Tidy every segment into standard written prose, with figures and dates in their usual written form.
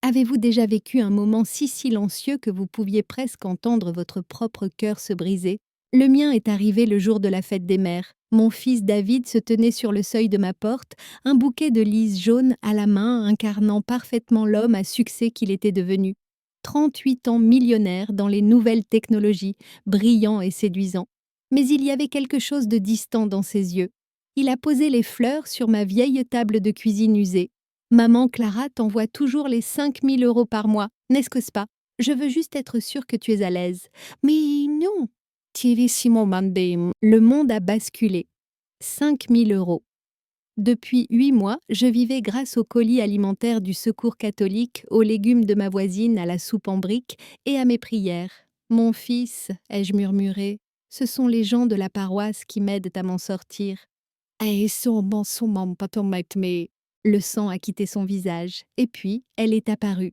Avez-vous déjà vécu un moment si silencieux que vous pouviez presque entendre votre propre cœur se briser? Le mien est arrivé le jour de la fête des mères. Mon fils David se tenait sur le seuil de ma porte, un bouquet de lys jaunes à la main, incarnant parfaitement l'homme à succès qu'il était devenu. 38 ans millionnaire dans les nouvelles technologies, brillant et séduisant. Mais il y avait quelque chose de distant dans ses yeux. Il a posé les fleurs sur ma vieille table de cuisine usée. Maman Clara t'envoie toujours les 5 000 € par mois, n'est-ce que pas? Je veux juste être sûre que tu es à l'aise. Mais non! Tirissimo mandem. Le monde a basculé. 5 000 €. Depuis 8 mois, je vivais grâce aux colis alimentaires du Secours catholique, aux légumes de ma voisine, à la soupe en briques et à mes prières. Mon fils, ai-je murmuré, ce sont les gens de la paroisse qui m'aident à m'en sortir. Le sang a quitté son visage, et puis elle est apparue.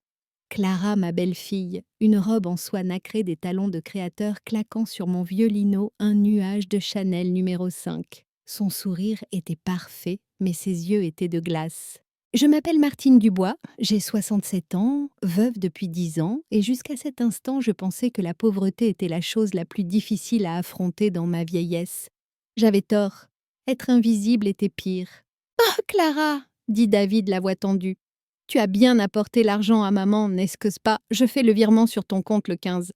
Clara, ma belle-fille, une robe en soie nacrée des talons de créateur claquant sur mon vieux lino un nuage de Chanel numéro 5. Son sourire était parfait, mais ses yeux étaient de glace. Je m'appelle Martine Dubois, j'ai 67 ans, veuve depuis 10 ans, et jusqu'à cet instant je pensais que la pauvreté était la chose la plus difficile à affronter dans ma vieillesse. J'avais tort. Être invisible était pire. « Oh, Clara !» dit David, la voix tendue. « Tu as bien apporté l'argent à maman, n'est-ce que pas? Je fais le virement sur ton compte le 15. »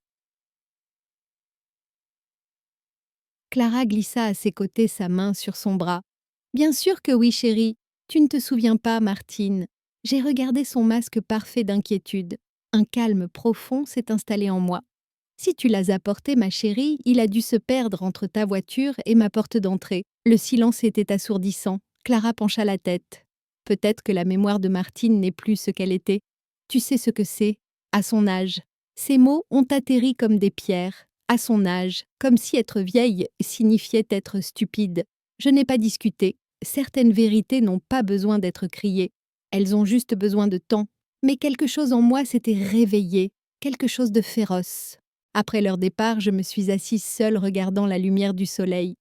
Clara glissa à ses côtés sa main sur son bras. « Bien sûr que oui, chérie. Tu ne te souviens pas, Martine. » J'ai regardé son masque parfait d'inquiétude. Un calme profond s'est installé en moi. « Si tu l'as apporté, ma chérie, il a dû se perdre entre ta voiture et ma porte d'entrée. » Le silence était assourdissant. Clara pencha la tête. Peut-être que la mémoire de Martine n'est plus ce qu'elle était. Tu sais ce que c'est, à son âge. Ces mots ont atterri comme des pierres, à son âge, comme si être vieille signifiait être stupide. Je n'ai pas discuté. Certaines vérités n'ont pas besoin d'être criées. Elles ont juste besoin de temps. Mais quelque chose en moi s'était réveillé, quelque chose de féroce. Après leur départ, je me suis assise seule regardant la lumière du soleil.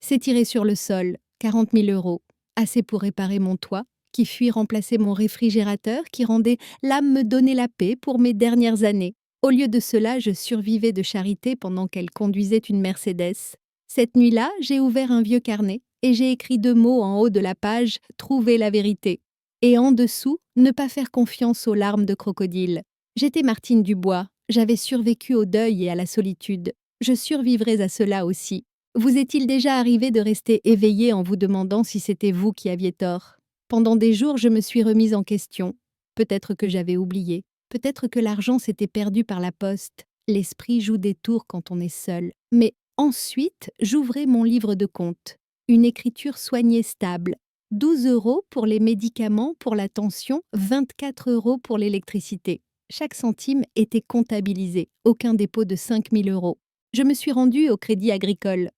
S'étirer sur le sol, 40 000 €, assez pour réparer mon toit, qui fuit remplacer mon réfrigérateur, qui rendait l'âme me donner la paix pour mes dernières années. Au lieu de cela, je survivais de charité pendant qu'elle conduisait une Mercedes. Cette nuit-là, j'ai ouvert un vieux carnet et j'ai écrit 2 mots en haut de la page « Trouver la vérité » et en dessous « Ne pas faire confiance aux larmes de crocodile ». J'étais Martine Dubois, j'avais survécu au deuil et à la solitude. Je survivrais à cela aussi. Vous est-il déjà arrivé de rester éveillé en vous demandant si c'était vous qui aviez tort? Pendant des jours, je me suis remise en question. Peut-être que j'avais oublié. Peut-être que l'argent s'était perdu par la poste. L'esprit joue des tours quand on est seul. Mais ensuite, j'ouvrais mon livre de compte. Une écriture soignée stable. 12 € pour les médicaments, pour la tension, 24 € pour l'électricité. Chaque centime était comptabilisé. Aucun dépôt de 5 000 €. Je me suis rendue au Crédit Agricole.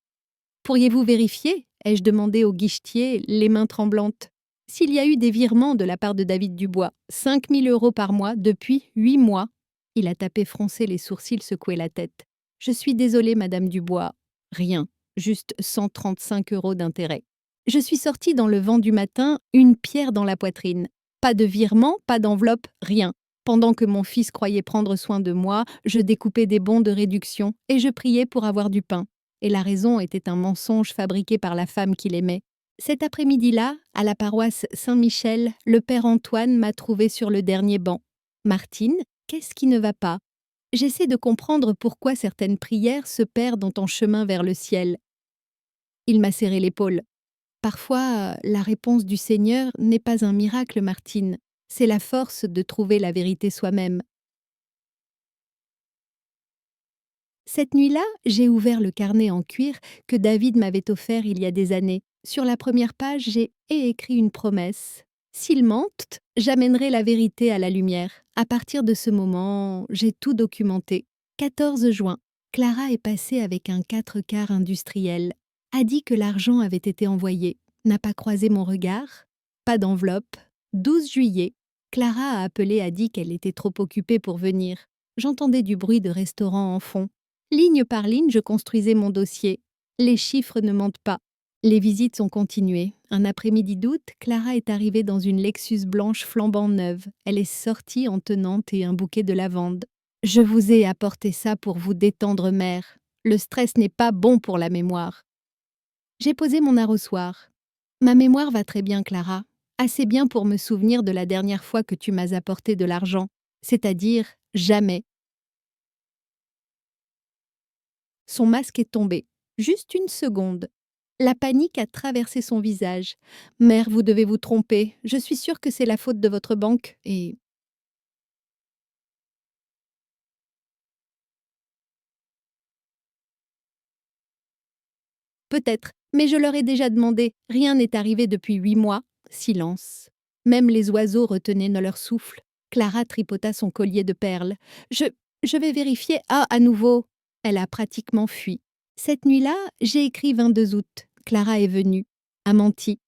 Pourriez-vous vérifier? Ai-je demandé au guichetier, les mains tremblantes. S'il y a eu des virements de la part de David Dubois, 5 000 € par mois depuis 8 mois. Il a tapé froncé les sourcils, secoué la tête. Je suis désolée, Madame Dubois. Rien, juste 135 € d'intérêt. Je suis sortie dans le vent du matin, une pierre dans la poitrine. Pas de virement, pas d'enveloppe, rien. Pendant que mon fils croyait prendre soin de moi, je découpais des bons de réduction et je priais pour avoir du pain. Et la raison était un mensonge fabriqué par la femme qu'il aimait. Cet après-midi-là, à la paroisse Saint-Michel, le père Antoine m'a trouvée sur le dernier banc. « Martine, qu'est-ce qui ne va pas ?» J'essaie de comprendre pourquoi certaines prières se perdent en chemin vers le ciel. Il m'a serré l'épaule. « Parfois, la réponse du Seigneur n'est pas un miracle, Martine. C'est la force de trouver la vérité soi-même. » Cette nuit-là, j'ai ouvert le carnet en cuir que David m'avait offert il y a des années. Sur la première page, j'ai écrit une promesse. S'il mente, j'amènerai la vérité à la lumière. À partir de ce moment, j'ai tout documenté. 14 juin, Clara est passée avec un 4x industriel. A dit que l'argent avait été envoyé. N'a pas croisé mon regard. Pas d'enveloppe. 12 juillet, Clara a appelé, a dit qu'elle était trop occupée pour venir. J'entendais du bruit de restaurant en fond. Ligne par ligne, je construisais mon dossier. Les chiffres ne mentent pas. Les visites sont continuées. Un après-midi d'août, Clara est arrivée dans une Lexus blanche flambant neuve. Elle est sortie en tenant et un bouquet de lavande. Je vous ai apporté ça pour vous détendre, mère. Le stress n'est pas bon pour la mémoire. J'ai posé mon arrosoir. Ma mémoire va très bien, Clara. Assez bien pour me souvenir de la dernière fois que tu m'as apporté de l'argent. C'est-à-dire jamais. Son masque est tombé. Juste une seconde. La panique a traversé son visage. Mère, vous devez vous tromper. Je suis sûre que c'est la faute de votre banque. Et peut-être, mais je leur ai déjà demandé. Rien n'est arrivé depuis 8 mois. Silence. Même les oiseaux retenaient leur souffle. Clara tripota son collier de perles. Je. Je vais vérifier. Ah, à nouveau. Elle a pratiquement fui. Cette nuit-là, j'ai écrit 22 août. Clara est venue, a menti,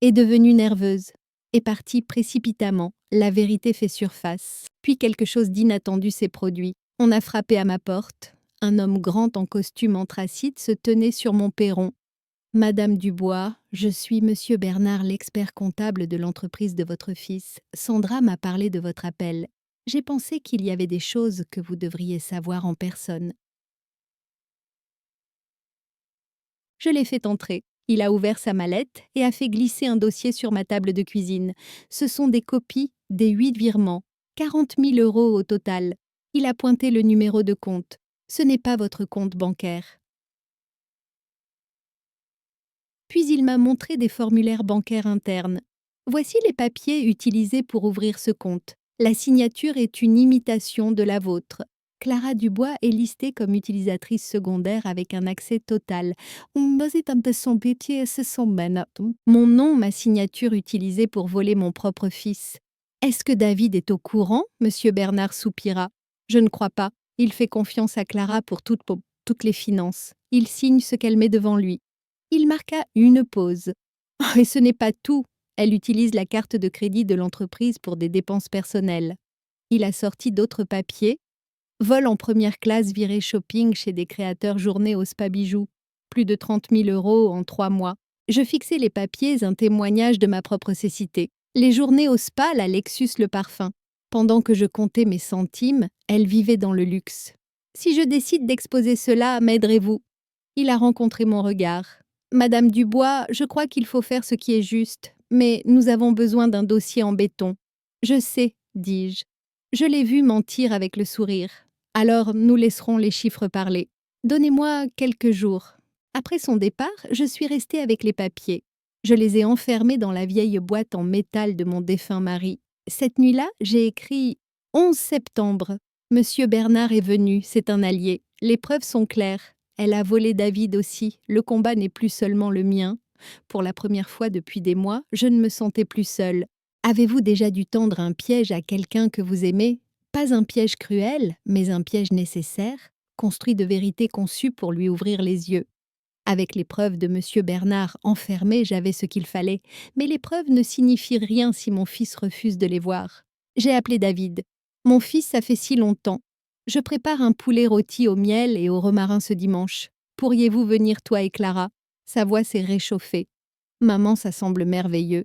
est devenue nerveuse, est partie précipitamment. La vérité fait surface. Puis quelque chose d'inattendu s'est produit. On a frappé à ma porte. Un homme grand en costume anthracite se tenait sur mon perron. Madame Dubois, je suis Monsieur Bernard, l'expert comptable de l'entreprise de votre fils. Sandra m'a parlé de votre appel. J'ai pensé qu'il y avait des choses que vous devriez savoir en personne. Je l'ai fait entrer. Il a ouvert sa mallette et a fait glisser un dossier sur ma table de cuisine. Ce sont des copies des 8 virements. 40 000 € au total. Il a pointé le numéro de compte. Ce n'est pas votre compte bancaire. Puis il m'a montré des formulaires bancaires internes. Voici les papiers utilisés pour ouvrir ce compte. La signature est une imitation de la vôtre. Clara Dubois est listée comme utilisatrice secondaire avec un accès total. Mon nom, ma signature utilisée pour voler mon propre fils. Est-ce que David est au courant? Monsieur Bernard soupira. Je ne crois pas. Il fait confiance à Clara pour toutes les finances. Il signe ce qu'elle met devant lui. Il marqua une pause. Oh, et ce n'est pas tout. Elle utilise la carte de crédit de l'entreprise pour des dépenses personnelles. Il a sorti d'autres papiers. Vol en première classe viré shopping chez des créateurs journée au spa bijoux. Plus de 30 000 € en 3 mois. Je fixais les papiers, un témoignage de ma propre cécité. Les journées au spa, la Lexus le parfum. Pendant que je comptais mes centimes, elle vivait dans le luxe. Si je décide d'exposer cela, m'aiderez-vous? Il a rencontré mon regard. Madame Dubois, je crois qu'il faut faire ce qui est juste, mais nous avons besoin d'un dossier en béton. Je sais, dis-je. Je l'ai vu mentir avec le sourire. Alors nous laisserons les chiffres parler. Donnez-moi quelques jours. Après son départ, je suis restée avec les papiers. Je les ai enfermés dans la vieille boîte en métal de mon défunt mari. Cette nuit-là, j'ai écrit 11 septembre. Monsieur Bernard est venu, c'est un allié. Les preuves sont claires. Elle a volé David aussi. Le combat n'est plus seulement le mien. Pour la première fois depuis des mois, je ne me sentais plus seule. Avez-vous déjà dû tendre un piège à quelqu'un que vous aimez? Pas un piège cruel, mais un piège nécessaire, construit de vérités conçues pour lui ouvrir les yeux. Avec les preuves de Monsieur Bernard enfermées, j'avais ce qu'il fallait, mais les preuves ne signifient rien si mon fils refuse de les voir. J'ai appelé David. Mon fils, ça fait si longtemps. Je prépare un poulet rôti au miel et au romarin ce dimanche. Pourriez-vous venir, toi et Clara? Sa voix s'est réchauffée. Maman, ça semble merveilleux.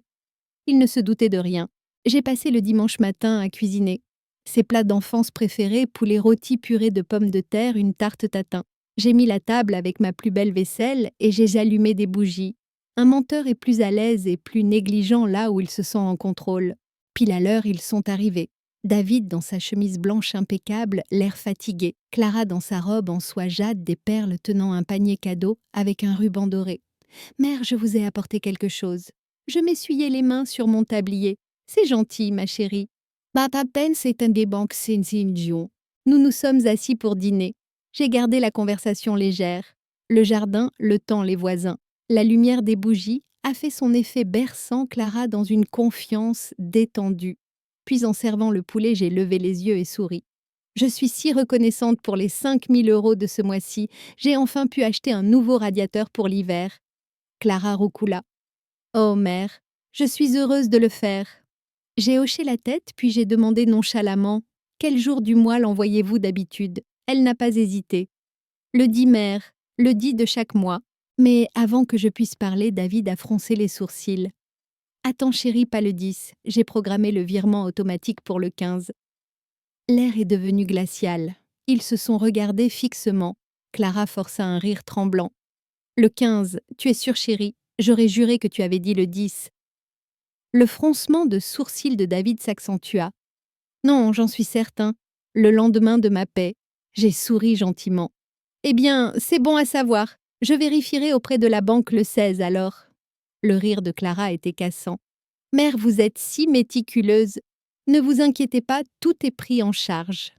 Il ne se doutait de rien. J'ai passé le dimanche matin à cuisiner. Ses plats d'enfance préférés, poulet rôti puré de pommes de terre, une tarte tatin. J'ai mis la table avec ma plus belle vaisselle et j'ai allumé des bougies. Un menteur est plus à l'aise et plus négligent là où il se sent en contrôle. Pile à l'heure, ils sont arrivés. David dans sa chemise blanche impeccable, l'air fatigué. Clara dans sa robe en soie jade, des perles tenant un panier cadeau avec un ruban doré. « Mère, je vous ai apporté quelque chose. » Je m'essuyais les mains sur mon tablier. « C'est gentil, ma chérie. » C'est un des banques Sinsinjion. Nous nous sommes assis pour dîner. J'ai gardé la conversation légère. Le jardin, le temps, les voisins. La lumière des bougies a fait son effet berçant Clara dans une confiance détendue. Puis en servant le poulet, j'ai levé les yeux et souri. Je suis si reconnaissante pour les 5 000 € de ce mois-ci. J'ai enfin pu acheter un nouveau radiateur pour l'hiver. Clara roucoula. Oh mère, je suis heureuse de le faire. J'ai hoché la tête, puis j'ai demandé nonchalamment « Quel jour du mois l'envoyez-vous d'habitude ?» Elle n'a pas hésité. « Le 10 mère, le 10 de chaque mois. » Mais avant que je puisse parler, David a froncé les sourcils. Attends chérie, pas le 10, j'ai programmé le virement automatique pour le 15. L'air est devenu glacial. Ils se sont regardés fixement. Clara força un rire tremblant. Le 15, tu es sûre chérie, j'aurais juré que tu avais dit le 10. Le froncement de sourcils de David s'accentua. Non, j'en suis certain. Le lendemain de ma paix, j'ai souri gentiment. Eh bien, c'est bon à savoir. Je vérifierai auprès de la banque le 16 alors. Le rire de Clara était cassant. Mère, vous êtes si méticuleuse. Ne vous inquiétez pas, tout est pris en charge.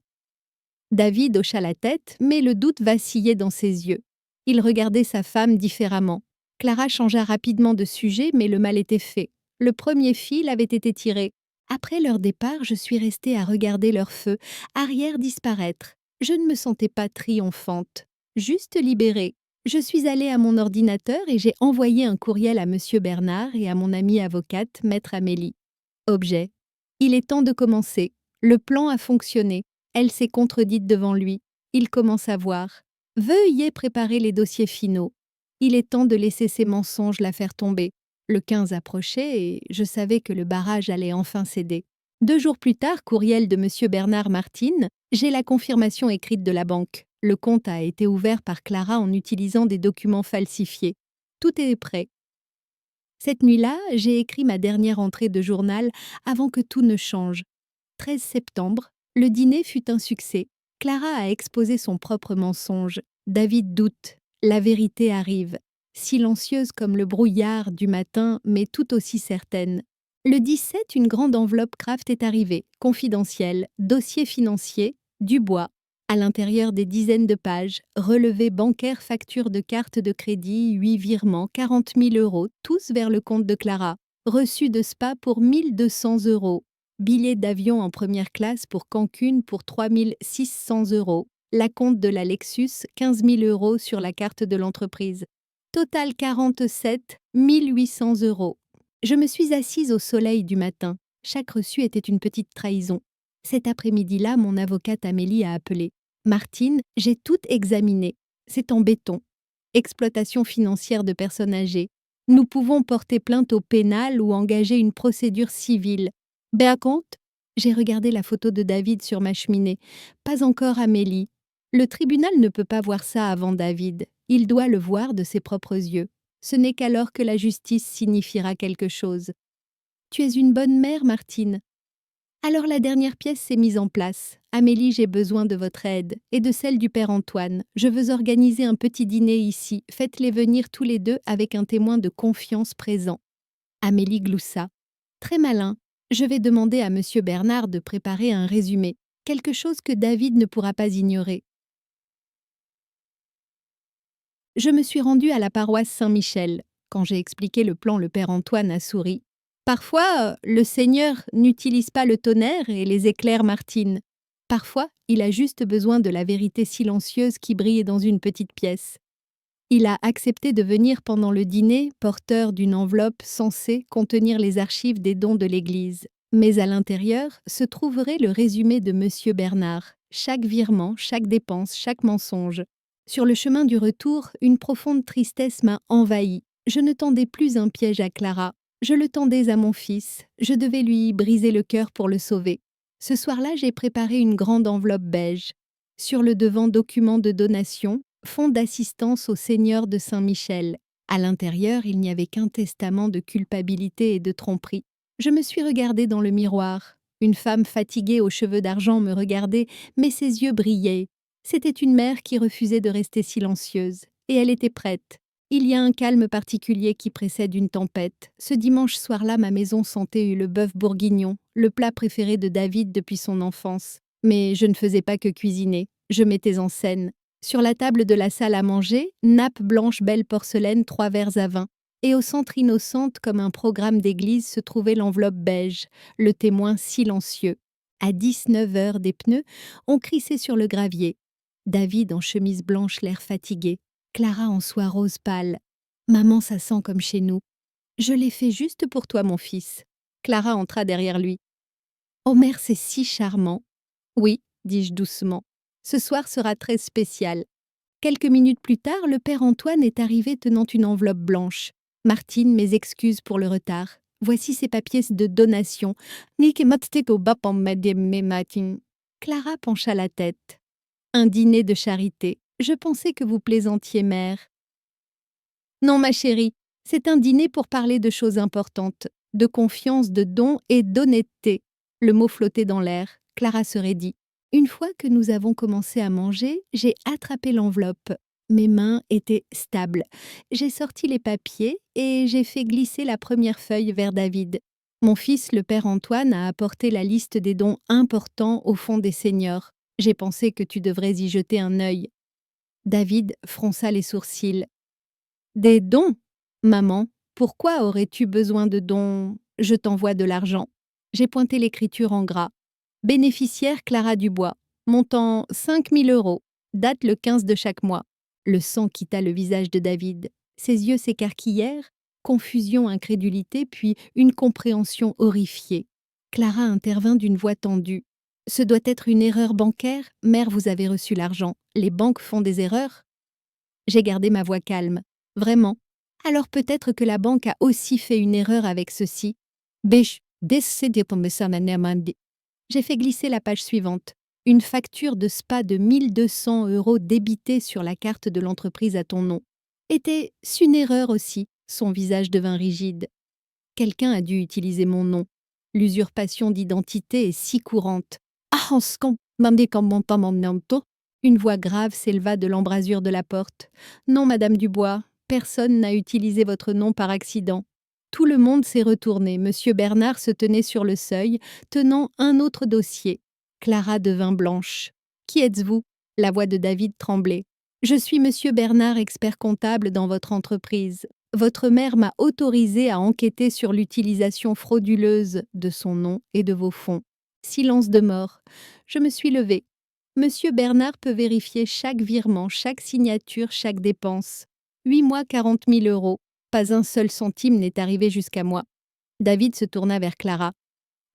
David hocha la tête, mais le doute vacillait dans ses yeux. Il regardait sa femme différemment. Clara changea rapidement de sujet, mais le mal était fait. Le premier fil avait été tiré. Après leur départ, je suis restée à regarder leur feu, arrière disparaître. Je ne me sentais pas triomphante, juste libérée. Je suis allée à mon ordinateur et j'ai envoyé un courriel à Monsieur Bernard et à mon amie avocate, Maître Amélie. Objet. Il est temps de commencer. Le plan a fonctionné. Elle s'est contredite devant lui. Il commence à voir. Veuillez préparer les dossiers finaux. Il est temps de laisser ses mensonges la faire tomber. Le 15 approchait et je savais que le barrage allait enfin céder. 2 jours plus tard, courriel de Monsieur Bernard Martine, j'ai la confirmation écrite de la banque. Le compte a été ouvert par Clara en utilisant des documents falsifiés. Tout est prêt. Cette nuit-là, j'ai écrit ma dernière entrée de journal avant que tout ne change. 13 septembre, le dîner fut un succès. Clara a exposé son propre mensonge. David doute. La vérité arrive. Silencieuse comme le brouillard du matin, mais tout aussi certaine. Le 17, une grande enveloppe Kraft est arrivée, confidentielle, dossier financier, Dubois. À l'intérieur des dizaines de pages, relevés bancaires, factures de cartes de crédit, 8 virements, 40 000 euros, tous vers le compte de Clara. Reçu de spa pour 1 200 euros. Billet d'avion en première classe pour Cancun pour 3 600 euros. L'acompte de la Lexus, 15 000 euros sur la carte de l'entreprise. Total 47 800 euros. Je me suis assise au soleil du matin. Chaque reçu était une petite trahison. Cet après-midi-là, mon avocate Amélie a appelé. Martine, j'ai tout examiné. C'est en béton. Exploitation financière de personnes âgées. Nous pouvons porter plainte au pénal ou engager une procédure civile. Béaconte, j'ai regardé la photo de David sur ma cheminée. Pas encore Amélie. Le tribunal ne peut pas voir ça avant David. Il doit le voir de ses propres yeux. Ce n'est qu'alors que la justice signifiera quelque chose. Tu es une bonne mère, Martine. Alors la dernière pièce s'est mise en place. Amélie, j'ai besoin de votre aide et de celle du père Antoine. Je veux organiser un petit dîner ici. Faites-les venir tous les deux avec un témoin de confiance présent. Amélie gloussa. Très malin. Je vais demander à Monsieur Bernard de préparer un résumé. Quelque chose que David ne pourra pas ignorer. Je me suis rendue à la paroisse Saint-Michel. Quand j'ai expliqué le plan, le père Antoine a souri. Parfois, le Seigneur n'utilise pas le tonnerre et les éclairs Martine. Parfois, il a juste besoin de la vérité silencieuse qui brille dans une petite pièce. Il a accepté de venir pendant le dîner, porteur d'une enveloppe censée contenir les archives des dons de l'Église. Mais à l'intérieur se trouverait le résumé de Monsieur Bernard, chaque virement, chaque dépense, chaque mensonge. Sur le chemin du retour, une profonde tristesse m'a envahie. Je ne tendais plus un piège à Clara. Je le tendais à mon fils. Je devais lui briser le cœur pour le sauver. Ce soir-là, j'ai préparé une grande enveloppe beige. Sur le devant, document de donation, fonds d'assistance au Seigneur de Saint-Michel. À l'intérieur, il n'y avait qu'un testament de culpabilité et de tromperie. Je me suis regardée dans le miroir. Une femme fatiguée aux cheveux d'argent me regardait, mais ses yeux brillaient. C'était une mère qui refusait de rester silencieuse, et elle était prête. Il y a un calme particulier qui précède une tempête. Ce dimanche soir-là, ma maison sentait le bœuf bourguignon, le plat préféré de David depuis son enfance. Mais je ne faisais pas que cuisiner, je mettais en scène. Sur la table de la salle à manger, nappe blanche belle porcelaine, 3 verres à vin. Et au centre innocente, comme un programme d'église, se trouvait l'enveloppe beige, le témoin silencieux. À 19 heures, des pneus ont crissé sur le gravier. David en chemise blanche, l'air fatigué. Clara en soie rose pâle. Maman, ça sent comme chez nous. Je l'ai fait juste pour toi, mon fils. Clara entra derrière lui. Oh mère, c'est si charmant. Oui, dis-je doucement. Ce soir sera très spécial. Quelques minutes plus tard, le père Antoine est arrivé tenant une enveloppe blanche. Martine, mes excuses pour le retard. Voici ces papiers de donation. Clara pencha la tête. Un dîner de charité. Je pensais que vous plaisantiez, mère. Non, ma chérie, c'est un dîner pour parler de choses importantes, de confiance, de dons et d'honnêteté. Le mot flottait dans l'air. Clara se raidit. Une fois que nous avons commencé à manger, j'ai attrapé l'enveloppe. Mes mains étaient stables. J'ai sorti les papiers et j'ai fait glisser la première feuille vers David. Mon fils, le père Antoine, a apporté la liste des dons importants au fond des seniors. J'ai pensé que tu devrais y jeter un œil. David fronça les sourcils. Des dons? Maman, pourquoi aurais-tu besoin de dons? Je t'envoie de l'argent. J'ai pointé l'écriture en gras. Bénéficiaire Clara Dubois. Montant 5 000 €. Date le 15 de chaque mois. Le sang quitta le visage de David. Ses yeux s'écarquillèrent, confusion, incrédulité, puis une compréhension horrifiée. Clara intervint d'une voix tendue. Ce doit être une erreur bancaire. Mère, vous avez reçu l'argent. Les banques font des erreurs? J'ai gardé ma voix calme. Vraiment. Alors peut-être que la banque a aussi fait une erreur avec ceci. J'ai fait glisser la page suivante. Une facture de spa de 1 200 € débitée sur la carte de l'entreprise à ton nom. Était-ce une erreur aussi? Son visage devint rigide. Quelqu'un a dû utiliser mon nom. L'usurpation d'identité est si courante. Une voix grave s'éleva de l'embrasure de la porte. Non, Madame Dubois, personne n'a utilisé votre nom par accident. Tout le monde s'est retourné. Monsieur Bernard se tenait sur le seuil, tenant un autre dossier. Clara devint blanche. Qui êtes-vous? La voix de David tremblait. Je suis Monsieur Bernard, expert comptable dans votre entreprise. Votre mère m'a autorisé à enquêter sur l'utilisation frauduleuse de son nom et de vos fonds. Silence de mort. Je me suis levée. Monsieur Bernard peut vérifier chaque virement, chaque signature, chaque dépense. 8 mois, 40 000 €. Pas un seul centime n'est arrivé jusqu'à moi. David se tourna vers Clara.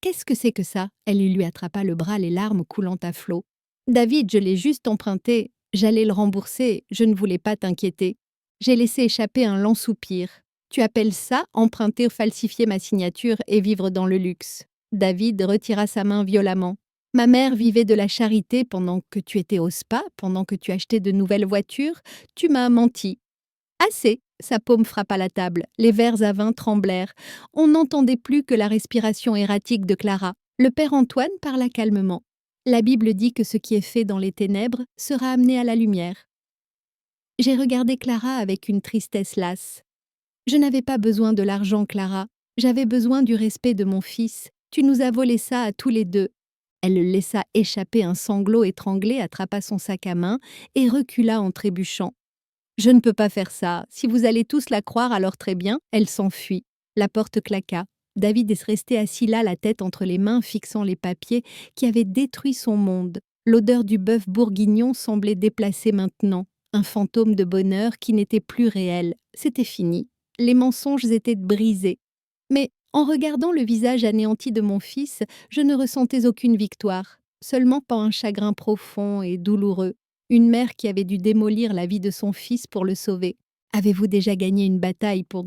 Qu'est-ce que c'est que ça? Elle lui attrapa le bras, les larmes coulant à flots. David, je l'ai juste emprunté. J'allais le rembourser, je ne voulais pas t'inquiéter. J'ai laissé échapper un lent soupir. Tu appelles ça emprunter, falsifier ma signature et vivre dans le luxe? David retira sa main violemment. Ma mère vivait de la charité pendant que tu étais au spa, pendant que tu achetais de nouvelles voitures. Tu m'as menti. Assez! Sa paume frappa la table. Les verres à vin tremblèrent. On n'entendait plus que la respiration erratique de Clara. Le père Antoine parla calmement. La Bible dit que ce qui est fait dans les ténèbres sera amené à la lumière. J'ai regardé Clara avec une tristesse lasse. Je n'avais pas besoin de l'argent, Clara. J'avais besoin du respect de mon fils. Tu nous as volé ça à tous les deux. Elle laissa échapper un sanglot étranglé, attrapa son sac à main et recula en trébuchant. Je ne peux pas faire ça. Si vous allez tous la croire, alors très bien. Elle s'enfuit. La porte claqua. David est resté assis là, la tête entre les mains, fixant les papiers qui avaient détruit son monde. L'odeur du bœuf bourguignon semblait déplacée maintenant. Un fantôme de bonheur qui n'était plus réel. C'était fini. Les mensonges étaient brisés. Mais en regardant le visage anéanti de mon fils, je ne ressentais aucune victoire. Seulement pas un chagrin profond et douloureux. Une mère qui avait dû démolir la vie de son fils pour le sauver. Avez-vous déjà gagné une bataille pour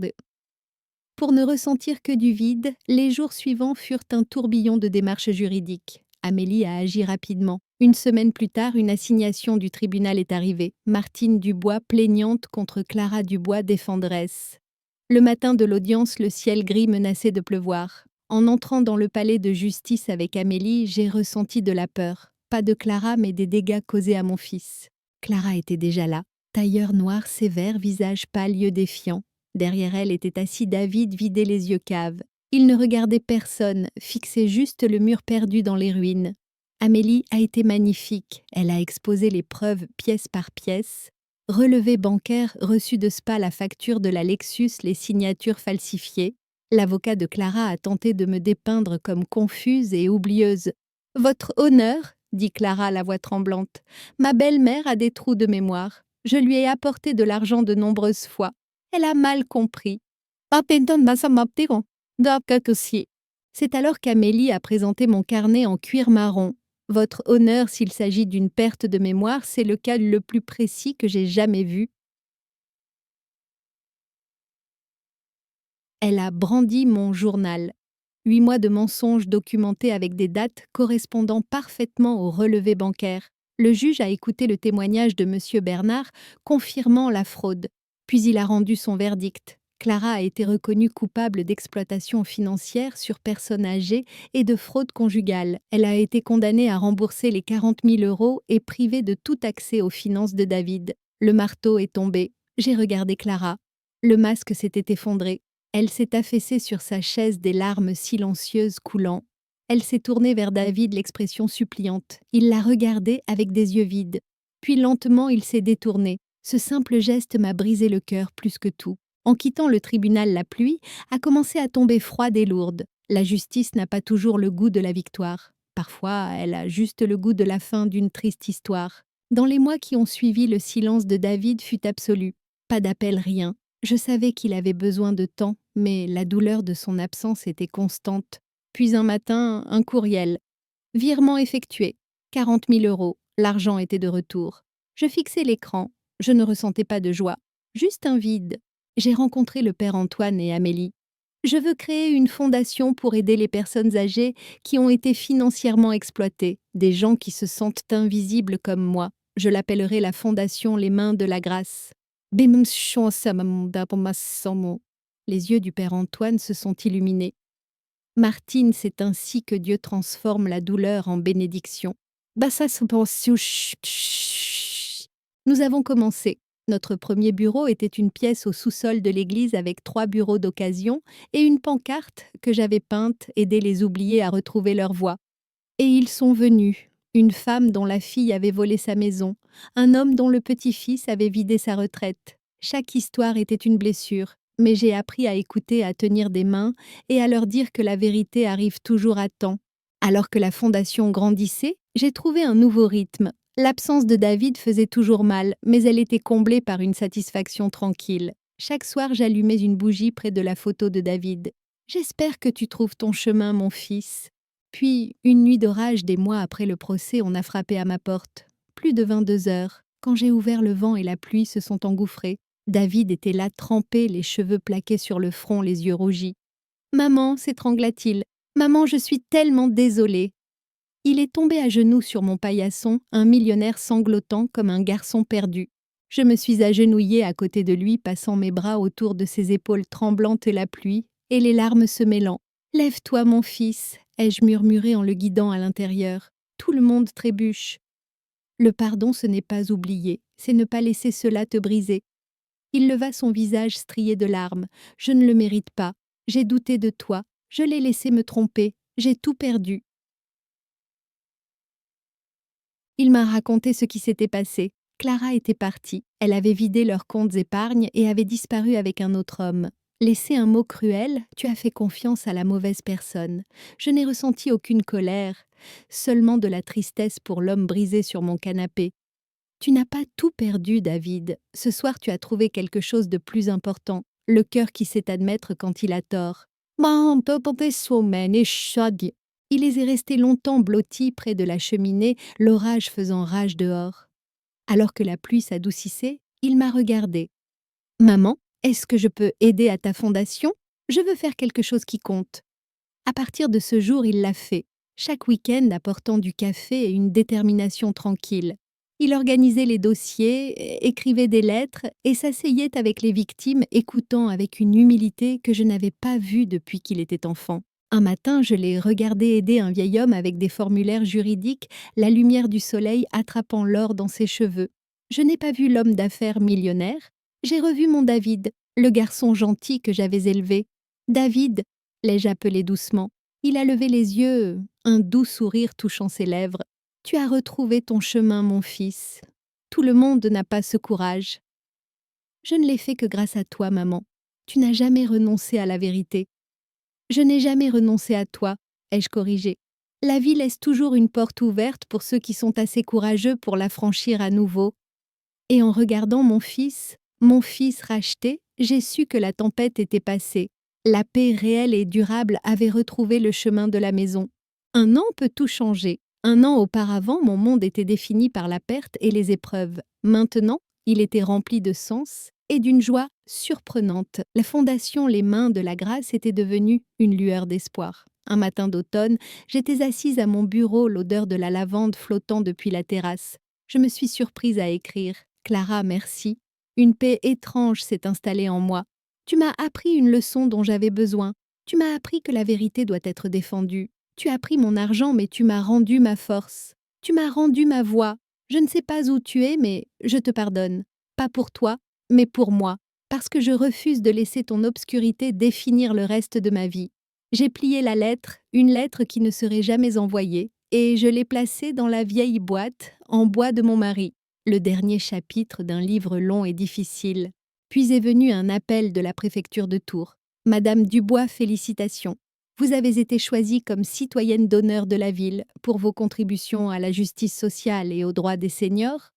ne ressentir que du vide, les jours suivants furent un tourbillon de démarches juridiques. Amélie a agi rapidement. Une semaine plus tard, une assignation du tribunal est arrivée. Martine Dubois, plaignante contre Clara Dubois, défendresse. Le matin de l'audience, le ciel gris menaçait de pleuvoir. En entrant dans le palais de justice avec Amélie, j'ai ressenti de la peur. Pas de Clara, mais des dégâts causés à mon fils. Clara était déjà là. Tailleur noir sévère, visage pâle, yeux défiants. Derrière elle était assis David, vidé les yeux caves. Il ne regardait personne, fixait juste le mur perdu dans les ruines. Amélie a été magnifique. Elle a exposé les preuves pièce par pièce. Relevé bancaire, reçu de Spa la facture de la Lexus, les signatures falsifiées. L'avocat de Clara a tenté de me dépeindre comme confuse et oublieuse. « Votre honneur ?» dit Clara, la voix tremblante. « Ma belle-mère a des trous de mémoire. Je lui ai apporté de l'argent de nombreuses fois. Elle a mal compris. » C'est alors qu'Amélie a présenté mon carnet en cuir marron. Votre honneur, s'il s'agit d'une perte de mémoire, c'est le cas le plus précis que j'ai jamais vu. Elle a brandi mon journal. 8 mois de mensonges documentés avec des dates correspondant parfaitement au relevé bancaire. Le juge a écouté le témoignage de M. Bernard, confirmant la fraude. Puis il a rendu son verdict. Clara a été reconnue coupable d'exploitation financière sur personnes âgées et de fraude conjugale. Elle a été condamnée à rembourser les 40 000 € et privée de tout accès aux finances de David. Le marteau est tombé. J'ai regardé Clara. Le masque s'était effondré. Elle s'est affaissée sur sa chaise, des larmes silencieuses coulant. Elle s'est tournée vers David, l'expression suppliante. Il l'a regardé avec des yeux vides. Puis lentement, il s'est détourné. Ce simple geste m'a brisé le cœur plus que tout. En quittant le tribunal, la pluie a commencé à tomber froide et lourde. La justice n'a pas toujours le goût de la victoire. Parfois, elle a juste le goût de la fin d'une triste histoire. Dans les mois qui ont suivi, le silence de David fut absolu. Pas d'appel, rien. Je savais qu'il avait besoin de temps, mais la douleur de son absence était constante. Puis un matin, un courriel. Virement effectué. 40 000 €. L'argent était de retour. Je fixai l'écran. Je ne ressentais pas de joie. Juste un vide. J'ai rencontré le père Antoine et Amélie. Je veux créer une fondation pour aider les personnes âgées qui ont été financièrement exploitées, des gens qui se sentent invisibles comme moi. Je l'appellerai la Fondation Les Mains de la Grâce. Les yeux du père Antoine se sont illuminés. Martine, c'est ainsi que Dieu transforme la douleur en bénédiction. Nous avons commencé. Notre premier bureau était une pièce au sous-sol de l'église avec 3 bureaux d'occasion et une pancarte que j'avais peinte, aider les oubliés à retrouver leur voix. Et ils sont venus. Une femme dont la fille avait volé sa maison, un homme dont le petit-fils avait vidé sa retraite. Chaque histoire était une blessure, mais j'ai appris à écouter, à tenir des mains et à leur dire que la vérité arrive toujours à temps. Alors que la fondation grandissait, j'ai trouvé un nouveau rythme. L'absence de David faisait toujours mal, mais elle était comblée par une satisfaction tranquille. Chaque soir, j'allumais une bougie près de la photo de David. « J'espère que tu trouves ton chemin, mon fils. » Puis, une nuit d'orage, des mois après le procès, on a frappé à ma porte. Plus de 22 heures. Quand j'ai ouvert, le vent et la pluie se sont engouffrés. David était là, trempé, les cheveux plaqués sur le front, les yeux rougis. « Maman » s'étrangla-t-il. « Maman, je suis tellement désolée. » Il est tombé à genoux sur mon paillasson, un millionnaire sanglotant comme un garçon perdu. Je me suis agenouillée à côté de lui, passant mes bras autour de ses épaules tremblantes et la pluie, et les larmes se mêlant. « Lève-toi, mon fils » ai-je murmuré en le guidant à l'intérieur. Tout le monde trébuche. Le pardon, ce n'est pas oublier, c'est ne pas laisser cela te briser. Il leva son visage strié de larmes. Je ne le mérite pas. J'ai douté de toi. Je l'ai laissé me tromper. J'ai tout perdu. Il m'a raconté ce qui s'était passé. Clara était partie. Elle avait vidé leurs comptes épargne et avait disparu avec un autre homme. Laissé un mot cruel, tu as fait confiance à la mauvaise personne. Je n'ai ressenti aucune colère, seulement de la tristesse pour l'homme brisé sur mon canapé. Tu n'as pas tout perdu, David. Ce soir, tu as trouvé quelque chose de plus important, le cœur qui sait admettre quand il a tort. Il est resté longtemps blotti près de la cheminée, l'orage faisant rage dehors. Alors que la pluie s'adoucissait, il m'a regardé. « Maman, est-ce que je peux aider à ta fondation ? Je veux faire quelque chose qui compte. » À partir de ce jour, il l'a fait, chaque week-end apportant du café et une détermination tranquille. Il organisait les dossiers, écrivait des lettres et s'asseyait avec les victimes, écoutant avec une humilité que je n'avais pas vue depuis qu'il était enfant. Un matin, je l'ai regardé aider un vieil homme avec des formulaires juridiques, la lumière du soleil attrapant l'or dans ses cheveux. Je n'ai pas vu l'homme d'affaires millionnaire. J'ai revu mon David, le garçon gentil que j'avais élevé. « David » l'ai-je appelé doucement. Il a levé les yeux, un doux sourire touchant ses lèvres. « Tu as retrouvé ton chemin, mon fils. Tout le monde n'a pas ce courage. » « Je ne l'ai fait que grâce à toi, maman. Tu n'as jamais renoncé à la vérité. » « Je n'ai jamais renoncé à toi, » ai-je corrigé. La vie laisse toujours une porte ouverte pour ceux qui sont assez courageux pour la franchir à nouveau. Et en regardant mon fils racheté, j'ai su que la tempête était passée. La paix réelle et durable avait retrouvé le chemin de la maison. Un an peut tout changer. Un an auparavant, mon monde était défini par la perte et les épreuves. Maintenant, il était rempli de sens et d'une joie surprenante. La fondation Les Mains de la Grâce était devenue une lueur d'espoir. Un matin d'automne, j'étais assise à mon bureau, l'odeur de la lavande flottant depuis la terrasse. Je me suis surprise à écrire. Clara, merci. Une paix étrange s'est installée en moi. Tu m'as appris une leçon dont j'avais besoin. Tu m'as appris que la vérité doit être défendue. Tu as pris mon argent, mais tu m'as rendu ma force. Tu m'as rendu ma voix. Je ne sais pas où tu es, mais je te pardonne. Pas pour toi, mais pour moi, parce que je refuse de laisser ton obscurité définir le reste de ma vie. J'ai plié la lettre, une lettre qui ne serait jamais envoyée, et je l'ai placée dans la vieille boîte en bois de mon mari, le dernier chapitre d'un livre long et difficile. Puis est venu un appel de la préfecture de Tours. Madame Dubois, félicitations. Vous avez été choisie comme citoyenne d'honneur de la ville pour vos contributions à la justice sociale et aux droits des seniors.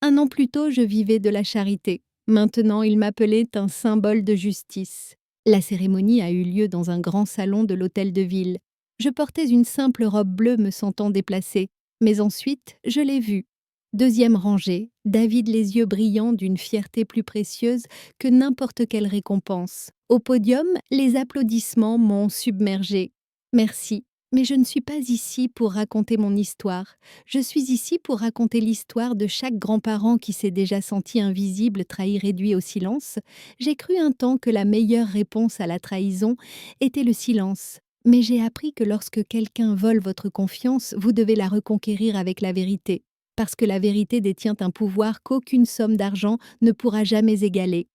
Un an plus tôt, je vivais de la charité. Maintenant, il m'appelait un symbole de justice. La cérémonie a eu lieu dans un grand salon de l'hôtel de ville. Je portais une simple robe bleue me sentant déplacée, mais ensuite, je l'ai vu. Deuxième rangée, David les yeux brillants d'une fierté plus précieuse que n'importe quelle récompense. Au podium, les applaudissements m'ont submergée. Merci, mais je ne suis pas ici pour raconter mon histoire. Je suis ici pour raconter l'histoire de chaque grand-parent qui s'est déjà senti invisible, trahi, réduit au silence. J'ai cru un temps que la meilleure réponse à la trahison était le silence. Mais j'ai appris que lorsque quelqu'un vole votre confiance, vous devez la reconquérir avec la vérité. Parce que la vérité détient un pouvoir qu'aucune somme d'argent ne pourra jamais égaler.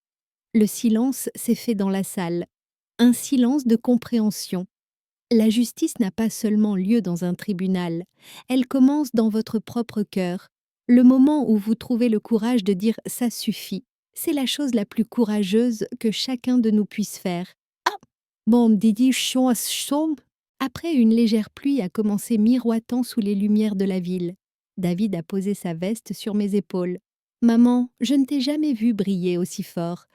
Le silence s'est fait dans la salle. Un silence de compréhension. La justice n'a pas seulement lieu dans un tribunal, elle commence dans votre propre cœur. Le moment où vous trouvez le courage de dire « ça suffit », c'est la chose la plus courageuse que chacun de nous puisse faire. Ah bon, Didi, chom. Après, une légère pluie a commencé miroitant sous les lumières de la ville. David a posé sa veste sur mes épaules. Maman, je ne t'ai jamais vue briller aussi fort.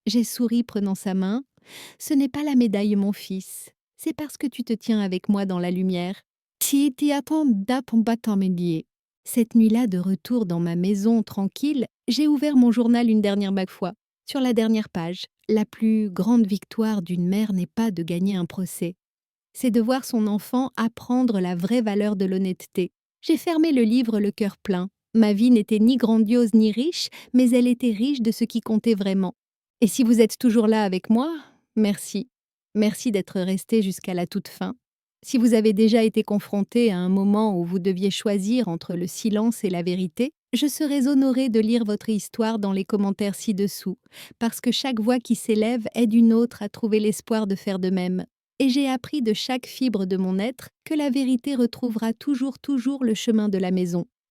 J'ai souri prenant sa main. Ce n'est pas la médaille, mon fils. C'est parce que tu te tiens avec moi dans la lumière. Cette nuit-là, de retour dans ma maison tranquille, j'ai ouvert mon journal une dernière fois. Sur la dernière page, la plus grande victoire d'une mère n'est pas de gagner un procès. C'est de voir son enfant apprendre la vraie valeur de l'honnêteté. J'ai fermé le livre le cœur plein. Ma vie n'était ni grandiose ni riche, mais elle était riche de ce qui comptait vraiment. Et si vous êtes toujours là avec moi, merci. Merci d'être resté jusqu'à la toute fin. Si vous avez déjà été confronté à un moment où vous deviez choisir entre le silence et la vérité, je serais honorée de lire votre histoire dans les commentaires ci-dessous, parce que chaque voix qui s'élève aide une autre à trouver l'espoir de faire de même. Et j'ai appris de chaque fibre de mon être que la vérité retrouvera toujours le chemin de la maison.